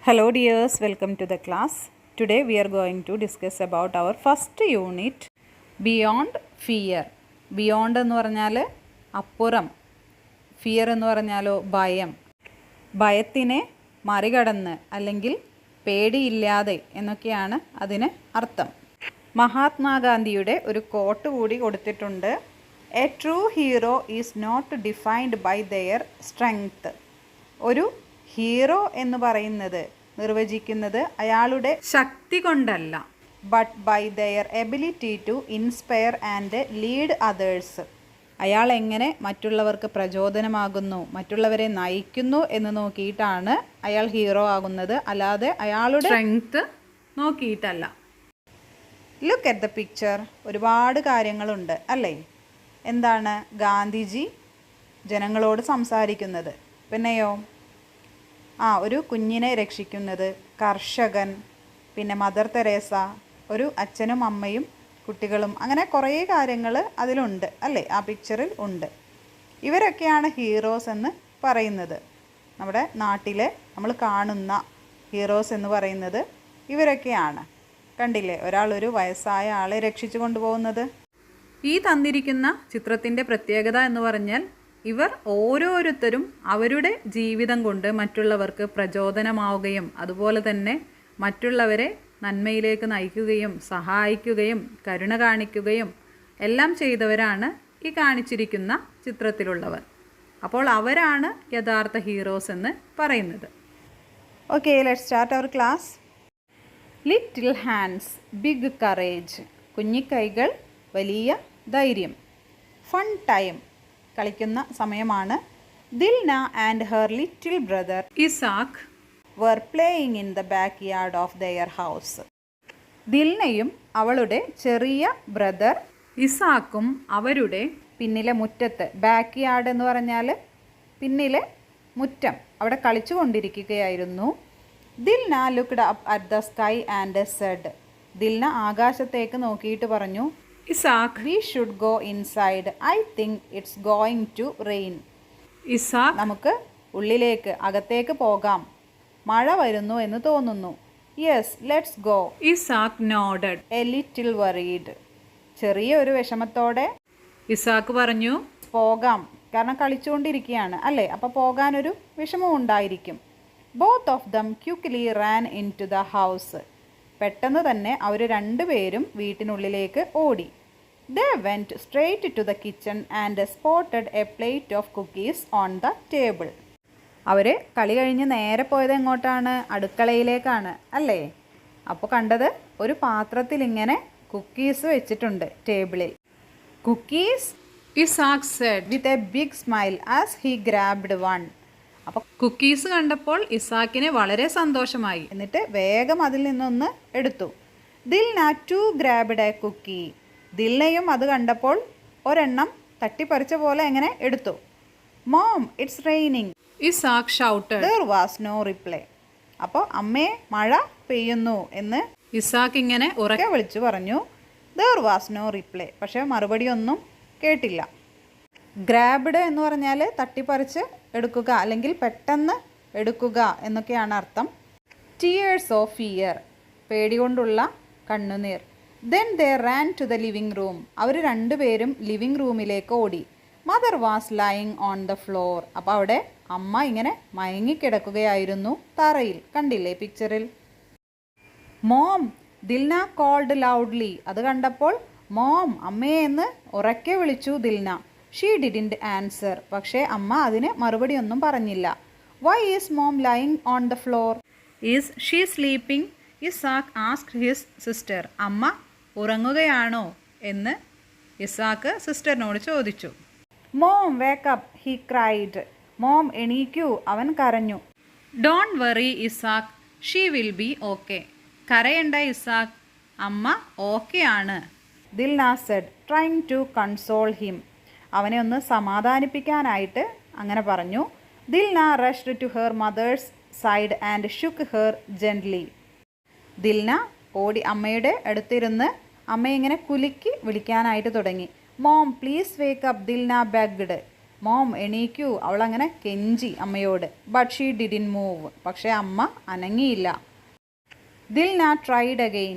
Hello dears, welcome to the class. Today we are going to discuss about our first unit, Beyond Fear. Beyond എന്ന് പറഞ്ഞാൽ അപ്പുറം, fear എന്ന് പറഞ്ഞാലോ ഭയം. ഭയത്തിനെ മറികടന്ന് അല്ലെങ്കിൽ പേടിയില്ലാതെ എന്നൊക്കെയാണ് അതിന് അർത്ഥം. മഹാത്മാഗാന്ധിയുടെ ഒരു കോട്ട് കൂടി കൊടുത്തിട്ടുണ്ട്. A true hero is not defined by their strength. ഒരു ഹീറോ എന്ന് പറയുന്നത് നിർവചിക്കുന്നത് അയാളുടെ ശക്തി കൊണ്ടല്ല, but by their ability to inspire and lead others. അയാൾ എങ്ങനെ മറ്റുള്ളവർക്ക് പ്രചോദനമാകുന്നു, മറ്റുള്ളവരെ നയിക്കുന്നു എന്ന് നോക്കിയിട്ടാണ് അയാൾ ഹീറോ ആകുന്നത്, അല്ലാതെ അയാളുടെ സ്ട്രെങ്ത് നോക്കിയിട്ടല്ല. Look at the picture. ഒരുപാട് കാര്യങ്ങളുണ്ട് അല്ലേ? എന്താണ് ഗാന്ധിജി ജനങ്ങളോട് സംസാരിക്കുന്നത്? പിന്നെയോ ഒരു കുഞ്ഞിനെ രക്ഷിക്കുന്നത്, കർഷകൻ, പിന്നെ മദർ തെരേസ, ഒരു അച്ഛനും അമ്മയും കുട്ടികളും, അങ്ങനെ കുറേ കാര്യങ്ങൾ അതിലുണ്ട് അല്ലേ? ആ പിക്ചറിൽ ഉണ്ട്. ഇവരൊക്കെയാണ് ഹീറോസ് എന്ന് പറയുന്നത്. നമ്മുടെ നാട്ടിലെ നമ്മൾ കാണുന്ന ഹീറോസ് എന്ന് പറയുന്നത് ഇവരൊക്കെയാണ്. കണ്ടില്ലേ, ഒരാളൊരു വയസ്സായ ആളെ രക്ഷിച്ചു കൊണ്ടുപോകുന്നത്. ഈ തന്നിരിക്കുന്ന ചിത്രത്തിൻ്റെ പ്രത്യേകത എന്ന് പറഞ്ഞാൽ ഇവർ ഓരോരുത്തരും അവരുടെ ജീവിതം കൊണ്ട് മറ്റുള്ളവർക്ക് പ്രചോദനമാവുകയും അതുപോലെ തന്നെ മറ്റുള്ളവരെ നന്മയിലേക്ക് നയിക്കുകയും സഹായിക്കുകയും കരുണ കാണിക്കുകയും എല്ലാം ചെയ്തവരാണ് ഈ കാണിച്ചിരിക്കുന്ന ചിത്രത്തിലുള്ളവർ. അപ്പോൾ അവരാണ് യഥാർത്ഥ ഹീറോസ് എന്ന് പറയുന്നത്. Okay, let's start our class. Little hands, big courage. കുഞ്ഞിക്കൈകൾ, വലിയ ധൈര്യം. ഫൺ ടൈം, കളിക്കുന്ന സമയമാണ്. Dilna and her little brother Isaac were playing in the backyard of their house. ദിൽനയും അവളുടെ ചെറിയ ബ്രദർ ഇസാക്കും അവരുടെ പിന്നിലെ മുറ്റത്ത്, ബാക്ക്യാർഡ് എന്ന് പറഞ്ഞാൽ പിന്നിലെ മുറ്റം, അവിടെ കളിച്ചു കൊണ്ടിരിക്കുകയായിരുന്നു. Dilna looked up at the sky and said. Dilna ആകാശത്തേക്ക് നോക്കിയിട്ട് പറഞ്ഞു, Isaac, we should go inside. I think it's going to rain. Isaac, നമുക്ക് ഉള്ളിലേക്ക് അകത്തേക്ക് പോകാം, മഴ വരുന്നു എന്ന് തോന്നുന്നു. Yes, let's go. Isaac nodded, a little worried. ചെറിയ ഒരു വിഷമത്തോടെ ഇസാക്ക് പറഞ്ഞു, പോകാം, കാരണം കളിച്ചുകൊണ്ടിരിക്കുകയാണ് അല്ലേ, അപ്പോൾ പോകാനൊരു വിഷമം ഉണ്ടായിരിക്കും. Both of them quickly ran into the house. പെട്ടെന്ന് തന്നെ അവർ രണ്ടുപേരും വീട്ടിനുള്ളിലേക്ക് ഓടി. They went straight to the kitchen and spotted a plate of cookies on the table. അവർ കളി കഴിഞ്ഞ് നേരെ പോയത് എങ്ങോട്ടാണ്? അടുക്കളയിലേക്കാണ് അല്ലേ? അപ്പോൾ കണ്ടത് ഒരു പാത്രത്തിൽ ഇങ്ങനെ കുക്കീസ് വെച്ചിട്ടുണ്ട് ടേബിളിൽ. Cookies, Isaac said with a big smile as he grabbed one. അപ്പോൾ കുക്കീസ് കണ്ടപ്പോൾ ഇസാക്കിന് വളരെ സന്തോഷമായി. എന്നിട്ട് വേഗം അതിൽ നിന്നൊന്ന് എടുത്തു. Dilna too grabbed a cookie. ദിൽനയും അത് കണ്ടപ്പോൾ ഒരെണ്ണം തട്ടിപ്പറിച്ച പോലെ എങ്ങനെ എടുത്തു. Mom, it's raining, Isaac shouted. There was no reply. അപ്പോൾ അമ്മേ, മഴ പെയ്യുന്നു എന്ന് ഇസാക്ക് ഇങ്ങനെ ഉറക്കെ വിളിച്ചു പറഞ്ഞു. There was no reply. പക്ഷേ മറുപടിയൊന്നും കേട്ടില്ല. ഗ്രാബ്ഡ് എന്ന് പറഞ്ഞാൽ തട്ടിപ്പറിച്ച് എടുക്കുക അല്ലെങ്കിൽ പെട്ടെന്ന് എടുക്കുക എന്നൊക്കെയാണ് അർത്ഥം. ടീയേഴ്സ് ഓഫ് ഫിയർ, പേടി കൊണ്ടുള്ള കണ്ണുനീർ. Then they ran to the living room. അവർ രണ്ടുപേരും ലിവിങ് റൂമിലേക്ക് ഓടി. Mother was lying on the floor. അപ്പോൾ അവിടെ അമ്മ ഇങ്ങനെ മയങ്ങിക്കിടക്കുകയായിരുന്നു തറയിൽ. കണ്ടില്ലേ പിക്ചറിൽ? Mom, Dilna called loudly. അത് കണ്ടപ്പോൾ മോം, അമ്മേ എന്ന് ഉറക്കെ വിളിച്ചു ദിൽന. She didn't answer. പക്ഷേ അമ്മ അതിന് മറുപടിയൊന്നും പറഞ്ഞില്ല. Why is mom lying on the floor? Is she sleeping? Isaac asked his sister. അമ്മ ഉറങ്ങുകയാണോ എന്ന് ഇസാക്ക് സിസ്റ്ററിനോട് ചോദിച്ചു. Mom wake up, he cried. Mom എണീക്കൂ, അവൻ കരഞ്ഞു. Don't worry Isaac, she will be okay. കരയണ്ട ഇസാക്ക്, അമ്മ ഓക്കെ ആണ്. Dilna said, trying to console him. അവനെ ഒന്ന് സമാധാനിപ്പിക്കാനായിട്ട് അങ്ങനെ പറഞ്ഞു. Dilna rushed to her mother's side and shook her gently. Dilna ഓടി അമ്മയുടെ അടുത്തിരുന്ന് അമ്മയെ ഇങ്ങനെ കുലുക്കി വിളിക്കാനായിട്ട് തുടങ്ങി. Mom please wake up, Dilna begged. Mom എണീക്കൂ, അവളങ്ങനെ കെഞ്ചി അമ്മയോട്. ബട്ട് ഷീ ഡിഡിൻ മൂവ്, പക്ഷേ അമ്മ അനങ്ങിയില്ല. Dilna tried again,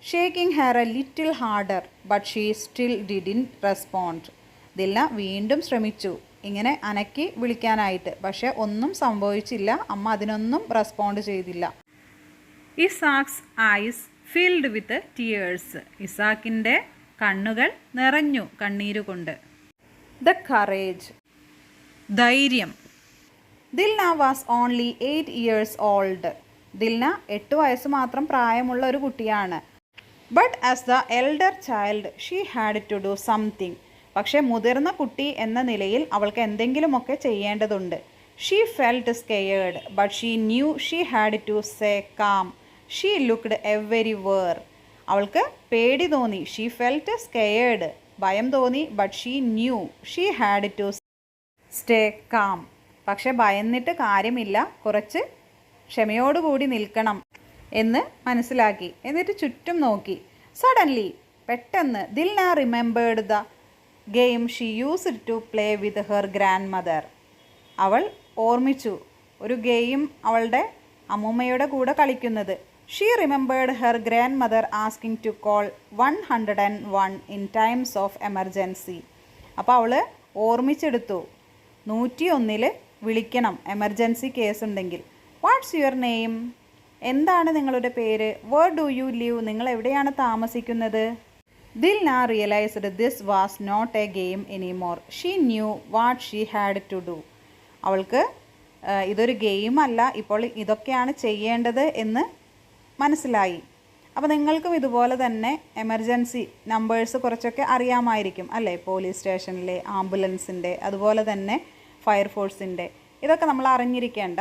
shaking her a little harder, but she still didn't respond. Dilna വീണ്ടും ശ്രമിച്ചു ഇങ്ങനെ അനക്കി വിളിക്കാനായിട്ട്, പക്ഷേ ഒന്നും സംഭവിച്ചില്ല. അമ്മ അതിനൊന്നും റെസ്പോണ്ട് ചെയ്തില്ല. Isaac's eyes filled with tears, ഇസാക്കിൻ്റെ കണ്ണുകൾ നിറഞ്ഞു കണ്ണീരുകൊണ്ട്. ദ കറേജ്, ധൈര്യം. Dilna was only 8 years old. Dilna 8 വയസ്സ് മാത്രം പ്രായമുള്ള ഒരു കുട്ടിയാണ്. But as the elder child she had to do something. പക്ഷേ മുതിർന്ന കുട്ടി എന്ന നിലയിൽ അവൾക്ക് എന്തെങ്കിലുമൊക്കെ ചെയ്യേണ്ടതുണ്ട്. She felt scared, but she knew she had to say calm. She looked everywhere. അവൾക്ക് പേടി തോന്നി. ഷീ ഫെൽറ്റ് സ്കെയേർഡ്, ഭയം തോന്നി. But she knew she had to stay calm. പക്ഷെ ഭയന്നിട്ട് കാര്യമില്ല, കുറച്ച് ക്ഷമയോടുകൂടി നിൽക്കണം എന്ന് മനസ്സിലാക്കി. എന്നിട്ട് ചുറ്റും നോക്കി. സഡൻലി, പെട്ടെന്ന്, Dilna remembered the game she used to play with her grandmother. അവൾ ഓർമ്മിച്ചു ഒരു ഗെയിം അവളുടെ അമ്മൂമ്മയുടെ കൂടെ കളിക്കുന്നത്. She remembered her grandmother asking to call 101 in times of emergency. അപ്പോൾ അവൾ ഓർമ്മിച്ചെടുത്തു 101 വിളിക്കണം എമർജൻസി കേസ് ഉണ്ടെങ്കിൽ. വാട്ട്സ് യുവർ നെയിം, എന്താണ് നിങ്ങളുടെ പേര്? വേർ ഡു യു ലിവ്, നിങ്ങൾ എവിടെയാണ് താമസിക്കുന്നത്? Dilna realised this was not a game anymore. She knew what she had to do. അവൾക്ക് ഇതൊരു ഗെയിമല്ല, ഇപ്പോൾ ഇതൊക്കെയാണ് ചെയ്യേണ്ടത് എന്ന് മനസ്സിലായി. അപ്പോൾ നിങ്ങൾക്കും ഇതുപോലെ തന്നെ എമർജൻസി നമ്പേഴ്സ് കുറച്ചൊക്കെ അറിയാമായിരിക്കും അല്ലേ? പോലീസ് സ്റ്റേഷനിലെ, ആംബുലൻസിൻ്റെ, അതുപോലെ തന്നെ ഫയർഫോഴ്സിൻ്റെ, ഇതൊക്കെ നമ്മൾ അറിഞ്ഞിരിക്കേണ്ട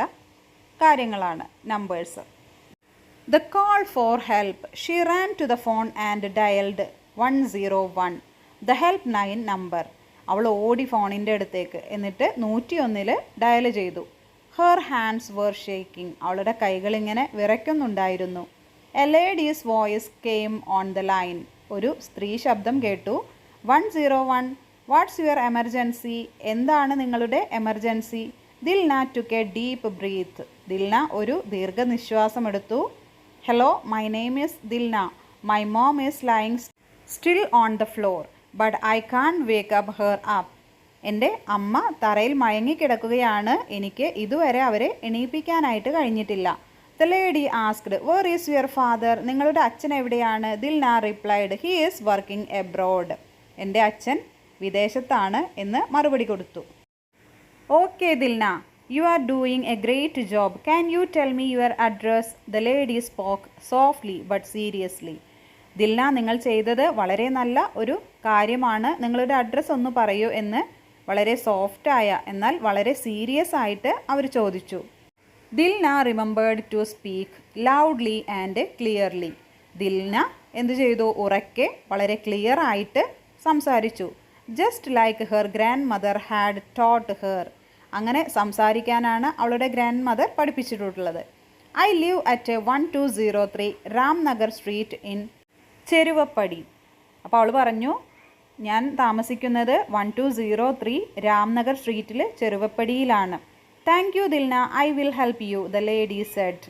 കാര്യങ്ങളാണ് numbers. The call for help. She ran to the phone and dialed 101, the help 9 number. അവൾ ഓടി ഫോണിൻ്റെ അടുത്തേക്ക്, എന്നിട്ട് 101 ഡയൽ ചെയ്തു. Her hands were shaking. അവളുടെ കൈകളിങ്ങനെ വിറയ്ക്കുന്നുണ്ടായിരുന്നു. A lady's voice came on the line. ഒരു സ്ത്രീ ശബ്ദം കേട്ടു. 101, വാട്ട്സ് യുവർ എമർജൻസി, എന്താണ് നിങ്ങളുടെ emergency? Dilna took a deep breath. Dilna ഒരു ദീർഘനിശ്വാസം എടുത്തു. Hello, my name is Dilna. My mom is lying still on the floor, but I can't wake up her up. എൻ്റെ അമ്മ തറയിൽ മയങ്ങിക്കിടക്കുകയാണ്, എനിക്ക് ഇതുവരെ അവരെ എണീപ്പിക്കാനായിട്ട് കഴിഞ്ഞിട്ടില്ല. The lady asked, where is your father, നിങ്ങളുടെ അച്ഛൻ എവിടെയാണ്? Dilna replied, he is working abroad. എൻ്റെ അച്ഛൻ വിദേശത്താണ് എന്ന് മറുപടി കൊടുത്തു. Okay Dilna, you are doing A great job. Can you tell me your address? The lady spoke softly but seriously. Dilna, നിങ്ങൾ ചെയ്തത് വളരെ നല്ല ഒരു കാര്യമാണ്, നിങ്ങളുടെ അഡ്രസ്സ് ഒന്ന് പറയൂ എന്ന് വളരെ സോഫ്റ്റായ എന്നാൽ വളരെ സീരിയസ് ആയിട്ട് അവർ ചോദിച്ചു. Dilna remembered to speak loudly and clearly. Dilna എന്തു ചെയ്തു? ഉറക്കെ വളരെ ക്ലിയർ ആയിട്ട് സംസാരിച്ചു. Just like her grandmother had taught her. അങ്ങനെ സംസാരിക്കാനാണ് അവളുടെ ഗ്രാൻഡ് മദർ പഠിപ്പിച്ചിട്ടുള്ളത്. I live at 1203 Ramnagar street in Cheruvappadi. അപ്പോൾ അവൾ പറഞ്ഞു, ഞാൻ താമസിക്കുന്നത് 1203 രാംനഗർ സ്ട്രീറ്റിൽ ചെറുവപ്പടിയിലാണ്. Thank you Dilna, I will help you, the lady said.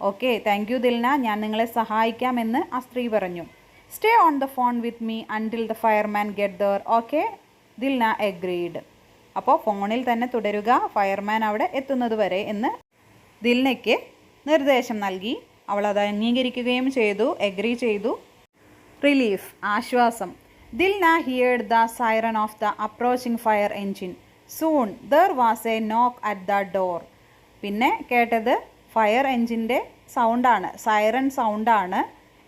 Okay, thank you Dilna, ഞാൻ നിങ്ങളെ സഹായിക്കാമെന്ന് ആ സ്ത്രീ പറഞ്ഞു. Stay on the phone with me until the fireman get there. Okay, Dilna agreed. അപ്പോൾ ഫോണിൽ തന്നെ തുടരുക, ഫയർമാൻ അവിടെ എത്തുന്നത് വരെ എന്ന് ദിൽനയ്ക്ക് നിർദ്ദേശം നൽകി. അവൾ അത് അംഗീകരിക്കുകയും ചെയ്തു, എഗ്രി ചെയ്തു. റിലീഫ്, ആശ്വാസം. Dilna heard the siren of the approaching fire engine. Soon there was A നോക്ക് അറ്റ് ദ ഡോർ. പിന്നെ കേട്ടത് ഫയർ എൻജിൻ്റെ സൗണ്ടാണ്, സൈറൺ സൗണ്ടാണ്.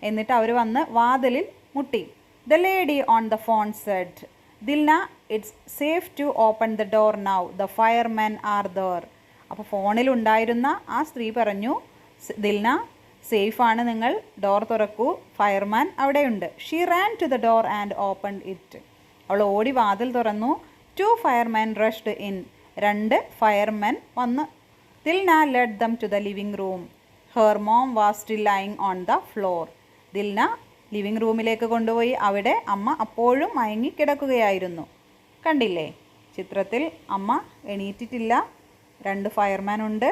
എന്നിട്ട് അവർ വന്ന് വാതിലിൽ മുട്ടി. The lady on the phone said, Dilna, it's safe to open the door now, the firemen are there. അപ്പോൾ ഫോണിലുണ്ടായിരുന്ന ആ സ്ത്രീ പറഞ്ഞു, ദിൽന, സേഫാണ്, നിങ്ങൾ ഡോർ തുറക്കൂ, ഫയർമാൻ അവിടെയുണ്ട്. She ran to the door and opened it. അവൾ ഓടി വാതിൽ തുറന്നു. 2 ഫയർമെൻ റഷ്ഡ് ഇൻ. 2 ഫയർമെൻ വന്ന്. Dilna led them to the living room. Her mom was still lying on the floor. Dilna living റൂമിലേക്ക് കൊണ്ടുപോയി. അവിടെ അമ്മ അപ്പോഴും മയങ്ങിക്കിടക്കുകയായിരുന്നു. കണ്ടില്ലേ, ചിത്രത്തിൽ അമ്മ എണീറ്റിട്ടില്ല, 2 ഫയർമാൻ ഉണ്ട്,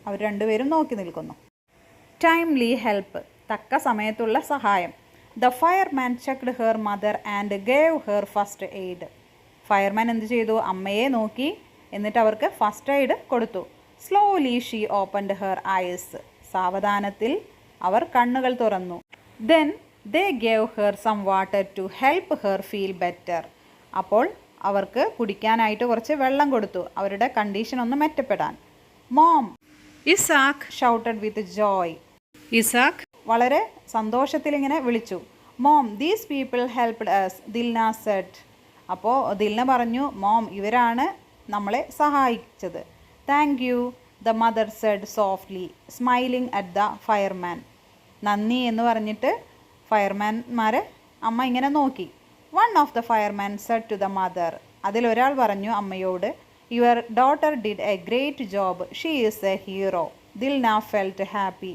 അവർ രണ്ടുപേരും നോക്കി നിൽക്കുന്നു. ടൈംലി ഹെൽപ്പ്, തക്ക സമയത്തുള്ള സഹായം. The fireman checked her mother and gave her first aid. Fireman എന്ത് ചെയ്തു? അമ്മയെ നോക്കി, എന്നിട്ട് അവർക്ക് ഫസ്റ്റ് എയ്ഡ് കൊടുത്തു. Slowly she opened her eyes. സാവധാനത്തിൽ അവർ കണ്ണുകൾ തുറന്നു. Then they gave her some water to help her feel better. അപ്പോൾ അവർക്ക് കുടിക്കാനായിട്ട് കുറച്ച് വെള്ളം കൊടുത്തു, അവരുടെ കണ്ടീഷൻ ഒന്ന് മെച്ചപ്പെടാൻ. Mom, Isaac shouted with joy. Isaac വളരെ സന്തോഷത്തിൽ ഇങ്ങനെ വിളിച്ചു. Mom, these people helped us, Dilna said. അപ്പോൾ ദിൽന പറഞ്ഞു, മോം, ഇവരാണ് നമ്മളെ സഹായിച്ചത്. Thank you, the mother said softly, smiling at the fireman. നന്ദി എന്ന് പറഞ്ഞിട്ട് ഫയർമാൻമാരെ അമ്മ ഇങ്ങനെ നോക്കി. One of the fireman said to the mother. അതിലൊരാൾ പറഞ്ഞു അമ്മയോട്, your daughter did a great job, she is a hero. Dilna felt happy.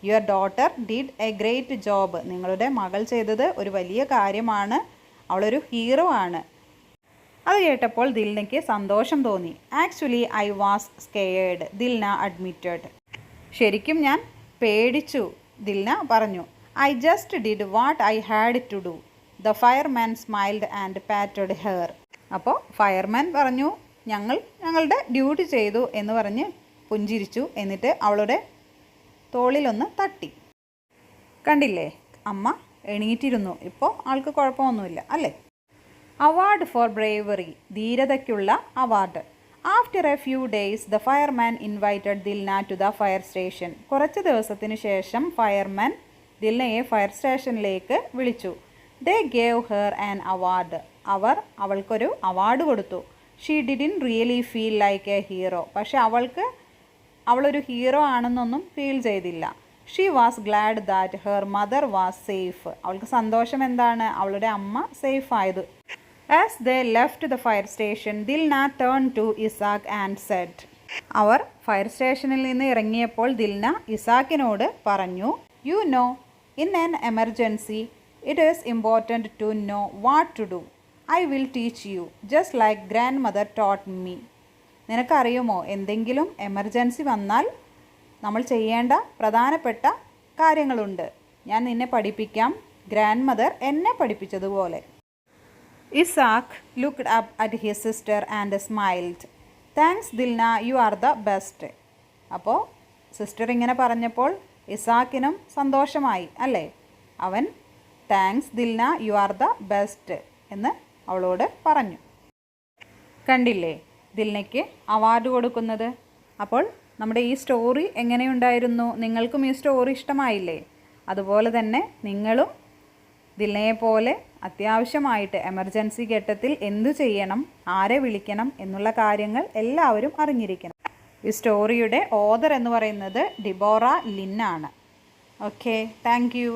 Your daughter did a great job. നിങ്ങളുടെ മകൾ ചെയ്തത് ഒരു വലിയ കാര്യമാണ്, അവളൊരു ഹീറോ ആണ്. അത് കേട്ടപ്പോൾ ദിൽനയ്ക്ക് സന്തോഷം തോന്നി. Actually I was scared, Dilna admitted. ശരിക്കും ഞാൻ പേടിച്ചു, ദിൽന പറഞ്ഞു. I just did what I had to do. The fireman smiled and patted her. അപ്പോൾ ഫയർമാൻ പറഞ്ഞു, ഞങ്ങളുടെ ഡ്യൂട്ടി ചെയ്തു എന്ന് പറഞ്ഞ് പുഞ്ചിരിച്ചു. എന്നിട്ട് അവളുടെ തോളിലൊന്ന് തട്ടി. കണ്ടില്ലേ, അമ്മ എണീറ്റിരുന്നു. ഇപ്പോൾ ആൾക്ക് കുഴപ്പമൊന്നുമില്ല അല്ലേ. അവാർഡ് ഫോർ ബ്രേവറി, ധീരതയ്ക്കുള്ള award. After a few days the fireman invited Dilna to the fire station. കുറച്ച് ദിവസത്തിന് ശേഷം ഫയർമാൻ ദിൽനയെ ഫയർ സ്റ്റേഷനിലേക്ക് വിളിച്ചു. They gave her an award. അവൾക്കൊരു അവാർഡ് കൊടുത്തു. She didn't really feel like a hero. പക്ഷെ അവളൊരു ഹീറോ ആണെന്നൊന്നും ഫീൽ ചെയ്തില്ല. She was glad that her mother was safe. അവൾക്ക് സന്തോഷം എന്താണ്? അവളുടെ അമ്മ സേഫ് ആയത്. As they left the fire station Dilna turn to Isaac and said. അവർ ഫയർ സ്റ്റേഷനിൽ നിന്ന് ഇറങ്ങിയപ്പോൾ ദിൽന ഇസാക്കിനോട് പറഞ്ഞു, you know, in an emergency it is important to know what to do. I will teach you just like grandmother taught me. നിനക്കറിയുമോ, എന്തെങ്കിലും emergency വന്നാൽ നമ്മൾ ചെയ്യേണ്ട പ്രധാനപ്പെട്ട കാര്യങ്ങളുണ്ട്. ഞാൻ നിന്നെ പഠിപ്പിക്കാം, ഗ്രാൻഡ് മദർ എന്നെ പഠിപ്പിച്ചതുപോലെ. Isaac looked up at his sister and smiled. Thanks Dilna, you are the best. അപ്പോൾ സിസ്റ്റർ ഇങ്ങനെ പറഞ്ഞപ്പോൾ ഇസാക്കിനും സന്തോഷമായി അല്ലേ. അവൻ thanks Dilna, you are the best എന്ന് അവളോട് പറഞ്ഞു. കണ്ടില്ലേ ദിൽനയ്ക്ക് അവാർഡ് കൊടുക്കുന്നത്. അപ്പോൾ നമ്മുടെ ഈ സ്റ്റോറി എങ്ങനെയുണ്ടായിരുന്നു? നിങ്ങൾക്കും ഈ സ്റ്റോറി ഇഷ്ടമായില്ലേ? അതുപോലെ തന്നെ നിങ്ങളും ദിൽനയെ പോലെ അത്യാവശ്യമായിട്ട് എമർജൻസി ഘട്ടത്തിൽ എന്തു ചെയ്യണം, ആരെ വിളിക്കണം എന്നുള്ള കാര്യങ്ങൾ എല്ലാവരും അറിഞ്ഞിരിക്കണം. ഈ സ്റ്റോറിയുടെ ഓഥർ എന്ന് പറയുന്നത് ഡിബോറ ലിൻ ആണ്. Okay, thank U.